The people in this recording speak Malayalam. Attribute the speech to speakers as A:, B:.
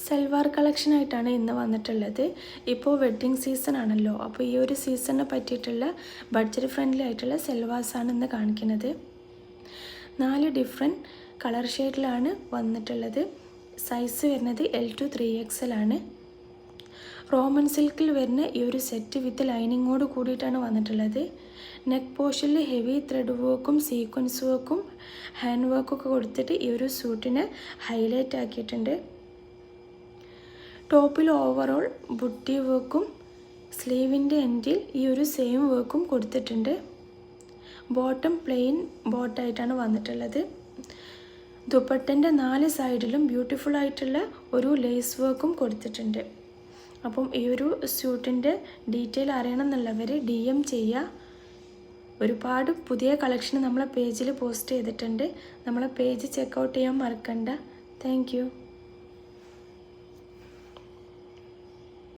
A: സൽവാർ കളക്ഷനായിട്ടാണ് ഇന്ന് വന്നിട്ടുള്ളത്. ഇപ്പോൾ വെഡ്ഡിങ് സീസൺ ആണല്ലോ, അപ്പോൾ ഈ ഒരു സീസണിനെ പറ്റിയിട്ടുള്ള ബഡ്ജറ്റ് ഫ്രണ്ട്ലി ആയിട്ടുള്ള സെൽവാസാണ് ഇന്ന് കാണിക്കുന്നത്. 4 ഡിഫറെൻറ്റ് കളർ ഷെയ്ഡിലാണ് വന്നിട്ടുള്ളത്. സൈസ് വരുന്നത് L to 3XL ആണ്. റോമൻ സിൽക്കിൽ വരുന്ന ഈ ഒരു സെറ്റ് വിത്ത് ലൈനിങ്ങോട് കൂടിയിട്ടാണ് വന്നിട്ടുള്ളത്. നെക്ക് പോർഷനിൽ ഹെവി ത്രെഡ് വർക്കും സീക്വൻസ് വർക്കും ഹാൻഡ് വർക്കൊക്കെ കൊടുത്തിട്ട് ഈ ഒരു സൂട്ടിനെ ഹൈലൈറ്റ് ആക്കിയിട്ടുണ്ട്. ടോപ്പിൽ ഓവറോൾ ബുട്ടി വർക്കും സ്ലീവിൻ്റെ എൻഡിൽ ഈ ഒരു സെയിം വർക്കും കൊടുത്തിട്ടുണ്ട്. ബോട്ടം പ്ലെയിൻ ബോട്ടായിട്ടാണ് വന്നിട്ടുള്ളത്. ദുപ്പട്ടൻ്റെ 4 സൈഡിലും ബ്യൂട്ടിഫുൾ ആയിട്ടുള്ള ഒരു ലേസ് വർക്കും കൊടുത്തിട്ടുണ്ട്. അപ്പം ഈ ഒരു സ്യൂട്ടിൻ്റെ ഡീറ്റെയിൽ അറിയണം എന്നുള്ളവർ DM ചെയ്യുക. ഒരുപാട് പുതിയ കളക്ഷൻ നമ്മളെ പേജിൽ പോസ്റ്റ് ചെയ്തിട്ടുണ്ട്. നമ്മളെ പേജ് ചെക്കൗട്ട് ചെയ്യാൻ മറക്കണ്ട. താങ്ക്